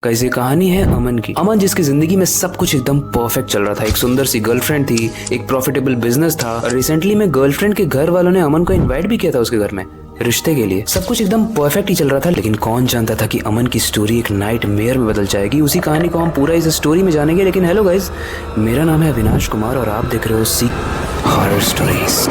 Guys ये कहानी है अमन की। अमन जिसकी जिंदगी में सब कुछ एकदम परफेक्ट चल रहा था। एक सुंदर सी गर्लफ्रेंड थी, एक प्रॉफिटेबल बिजनेस था और रिसेंटली में गर्लफ्रेंड के घर वालों ने अमन को इनवाइट भी किया था उसके घर में रिश्ते के लिए। सब कुछ एकदम परफेक्ट ही चल रहा था, लेकिन कौन जानता था कि अमन की स्टोरी एक नाइटमेयर में बदल जाएगी। उसी कहानी को हम पूरा इस स्टोरी में जानेंगे। लेकिन हेलो गाइस, मेरा नाम है अविनाश कुमार और आप देख रहे हो सी हॉरर स्टोरीज।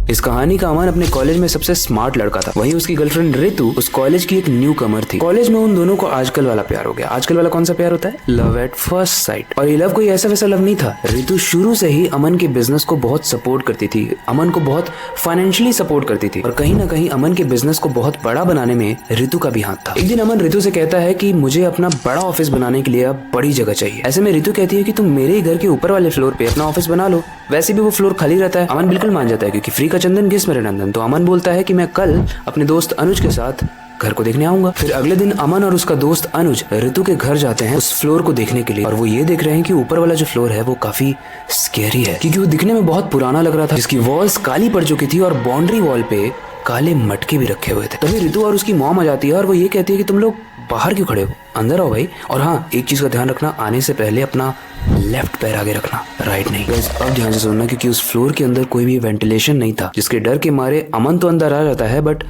इस कहानी का अमन अपने कॉलेज में सबसे स्मार्ट लड़का था। वहीं उसकी गर्लफ्रेंड रितु उस कॉलेज की एक न्यू कमर थी। कॉलेज में उन दोनों को आजकल वाला प्यार हो गया। आजकल वाला कौन सा प्यार होता है? Love at first sight. और ये लव कोई ऐसा वैसा लव नहीं था। रितु शुरू से ही अमन के बिजनेस को बहुत सपोर्ट करती थी, अमन को बहुत फाइनेंशियली सपोर्ट करती थी और कहीं ना कहीं अमन के बिजनेस को बहुत बड़ा बनाने में रितु का भी हाथ था। एक दिन अमन रितु से कहता है कि मुझे अपना बड़ा ऑफिस बनाने के लिए अब बड़ी जगह चाहिए। ऐसे में रितु कहती है कि तुम मेरे ही घर के ऊपर वाले फ्लोर पे अपना ऑफिस बना लो, वैसे भी वो फ्लोर खाली रहता है। अमन बिल्कुल मान जाता है क्योंकि फ्री का चंदन किस मेरे नंदन। तो अमन बोलता है कि मैं कल अपने दोस्त अनुज के साथ घर को देखने आऊंगा। फिर अगले दिन अमन और उसका दोस्त अनुज रितु के घर जाते हैं उस फ्लोर को देखने के लिए। और वो ये देख रहे हैं कि ऊपर वाला जो फ्लोर है वो काफी स्कैरी है क्योंकि वो दिखने में बहुत पुराना लग रहा था। जिसकी वॉल्स काली पड़ चुकी थी और बाउंड्री वॉल पे काले मटके भी रखे हुए थे। तभी रितु और उसकी मॉम आ जाती है और वो ये कहती है कि तुम लोग बाहर क्यों खड़े हो, अंदर आओ भाई। और हाँ, एक चीज का ध्यान रखना, आने से पहले अपना लेफ्ट पैर आगे रखना, राइट नहीं। अब ध्यान से सुनना क्योंकि उस फ्लोर के अंदर कोई भी वेंटिलेशन नहीं था, जिसके डर के मारे अमन तो अंदर आ जाता है बट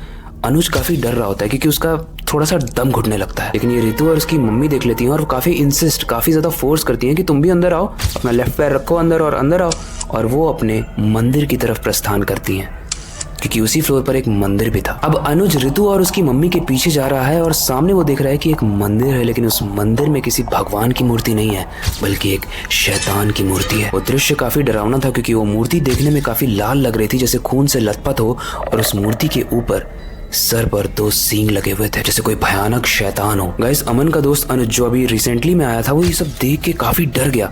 अनुज काफी डर रहा होता है क्योंकि उसका थोड़ा सा दम घुटने लगता है। लेकिन ये रितु और उसकी मम्मी देख लेती हैं और काफी इंसिस्ट, काफी ज्यादा फोर्स करती हैं कि तुम भी अंदर आओ, अपना लेफ्ट पैर रखो अंदर और अंदर आओ। और वो अपने मंदिर की तरफ प्रस्थान करती हैं क्योंकि उसी फ्लोर पर एक मंदिर भी था। अब अनुज रितु और उसकी मम्मी के पीछे जा रहा है और सामने वो देख रहा है कि एक मंदिर है, लेकिन उस मंदिर में किसी भगवान की मूर्ति नहीं है बल्कि एक शैतान की मूर्ति है। वो दृश्य काफी डरावना था क्योंकि वो मूर्ति देखने में काफी लाल लग रही थी, जैसे खून से लथपथ हो, और उस मूर्ति के ऊपर सर पर 2 सींग लगे हुए थे जैसे कोई भयानक शैतान हो। गाइस, अमन का दोस्त अनुज जो अभी रिसेंटली में आया था वो ये सब देख के काफी डर गया।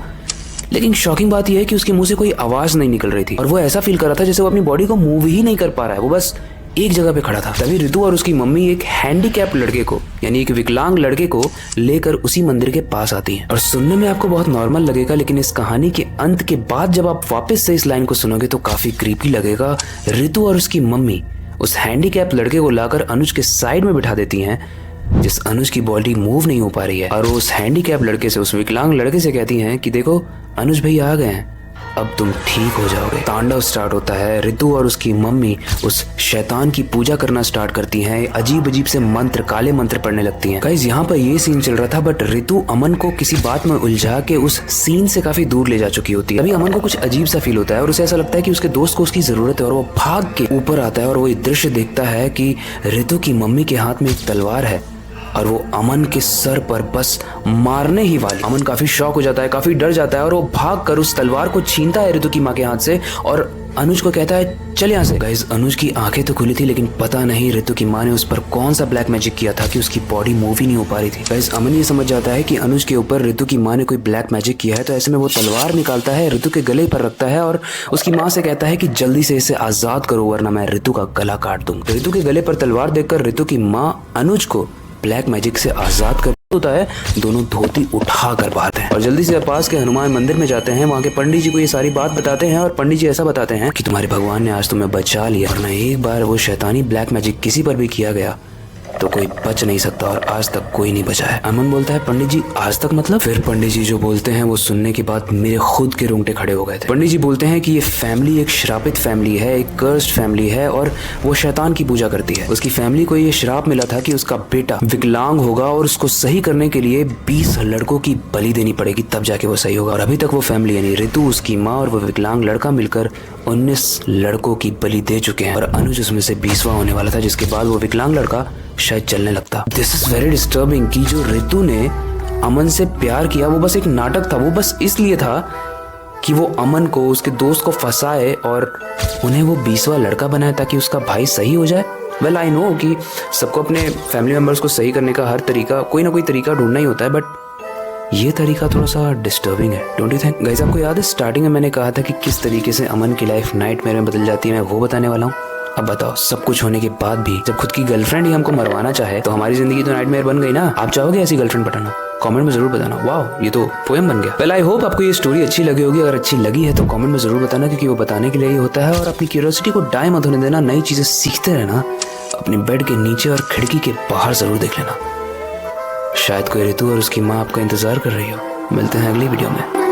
लेकिन शॉकिंग बात यह है कि उसके मुंह से कोई आवाज नहीं निकल रही थी और वो ऐसा फील कर रहा था जैसे वो अपनी बॉडी को मूव ही नहीं कर पा रहा है, वो बस एक जगह पे खड़ा था। तभी रितु और उसकी मम्मी एक हैंडीकैप लड़के को, यानी एक विकलांग लड़के को लेकर उसी मंदिर के पास आती हैं। और सुनने में आपको बहुत नॉर्मल लगेगा, लेकिन इस कहानी के अंत के बाद जब आप वापस से इस लाइन को सुनोगे तो काफी क्रीपी लगेगा। रितु और उसकी मम्मी उस हैंडीकैप लड़के को लाकर अनुज के साइड में बिठा देती हैं, जिस अनुज की बॉडी मूव नहीं हो पा रही है। और वो उस हैंडीकैप लड़के से, उस विकलांग लड़के से कहती हैं कि देखो अनुज भाई आ गए हैं, अब तुम ठीक हो जाओगे। तांडव स्टार्ट होता है। रितु और उसकी मम्मी उस शैतान की पूजा करना स्टार्ट करती हैं। अजीब अजीब से मंत्र, काले मंत्र पढ़ने लगती हैं। गाइस, यहाँ पर ये सीन चल रहा था बट रितु अमन को किसी बात में उलझा के उस सीन से काफी दूर ले जा चुकी होती है। अभी अमन को कुछ अजीब सा फील होता है और उसे ऐसा लगता है कि उसके दोस्त को उसकी जरूरत है और वो भाग के ऊपर आता है और वो दृश्य देखता है कि रितु की मम्मी के हाथ में एक तलवार है और वो अमन के सर पर बस मारने ही वाली। अमन काफी शॉक हो जाता है, काफी डर जाता है और वो भाग कर उस तलवार को छीनता है रितु की माँ के हाथ से और अनुज को कहता है चल यहाँ से। गाइस, अनुज की आंखें तो खुली थी लेकिन पता नहीं रितु की माँ ने उस पर कौन सा ब्लैक मैजिक किया था कि उसकी बॉडी मूव ही नहीं हो पा रही थी। गाइस, अमन ये समझ जाता है कि अनुज के ऊपर रितु की माँ ने कोई ब्लैक मैजिक किया है, तो ऐसे में वो तलवार निकालता है, रितु के गले पर रखता है और उसकी माँ से कहता है कि जल्दी से इसे आजाद करो वरना मैं रितु का गला काट दूंगा। रितु के गले पर तलवार देखकर रितु की माँ अनुज को ब्लैक मैजिक से आजाद कर होता है। दोनों धोती उठा कर बात है और जल्दी से पास के हनुमान मंदिर में जाते हैं। वहाँ के पंडित जी को ये सारी बात बताते हैं और पंडित जी ऐसा बताते हैं कि तुम्हारे भगवान ने आज तुम्हें बचा लिया, वरना एक बार वो शैतानी ब्लैक मैजिक किसी पर भी किया गया तो कोई बच नहीं सकता और आज तक कोई नहीं बचा है। अमन बोलता है पंडित जी आज तक मतलब? फिर पंडित जी जो बोलते हैं वो सुनने के बाद मेरे खुद के रोंगटे खड़े हो गए थे। पंडित जी बोलते हैं कि ये फैमिली एक श्रापित फैमिली है, एक कर्स्ड फैमिली है और वो शैतान की पूजा करती है। उसकी फैमिली को ये श्राप मिला था कि उसका बेटा विकलांग होगा और उसको सही करने के लिए 20 लड़कों की बलि देनी पड़ेगी, तब जाके वो सही होगा। और अभी तक वो फैमिली यानी रितु, उसकी माँ और वो विकलांग लड़का मिलकर 19 लड़कों की बलि दे चुके हैं और अनुज उसमें से 20वां होने वाला था, जिसके बाद वो विकलांग लड़का शायद चलने लगता। दिस इज वेरी डिस्टर्बिंग कि जो रितु ने अमन से प्यार किया वो बस एक नाटक था। वो बस इसलिए था कि वो अमन को, उसके दोस्त को फंसाए और उन्हें वो 20वां लड़का बनाए ताकि उसका भाई सही हो जाए। वेल आई नो कि सबको अपने फैमिली मेंबर्स को सही करने का हर तरीका, कोई ना कोई तरीका ढूंढना ही होता है, बट ये तरीका थोड़ा सा डिस्टर्बिंग है, डोंट यू थिंक? गाइस, आपको याद है स्टार्टिंग में मैंने कहा था कि किस तरीके से अमन की लाइफ नाइटमेयर में बदल जाती है, मैं वो बताने वाला हूँ। अब बताओ, सब कुछ होने के बाद भी जब खुद की गर्लफ्रेंड ही हमको मरवाना चाहे तो हमारी जिंदगी तो नाइटमेयर बन गई ना। आप चाहोगे ऐसी गर्लफ्रेंड पटाना? कमेंट में जरूर बताना। वाह, ये तो पोएम बन गया। वेल आई होप आपको ये स्टोरी अच्छी लगी होगी। अगर अच्छी लगी है तो कमेंट में जरूर बताना, क्योंकि वो बताने के लिए ही होता है। और अपनी क्यूरियोसिटी को डाई मत होने देना, नई चीजें सीखते रहना अपनी बेड के नीचे और खिड़की के बाहर जरूर देख लेना। शायद कोई ऋतु और उसकी माँ आपका इंतजार कर रही हो। मिलते हैं अगली वीडियो में।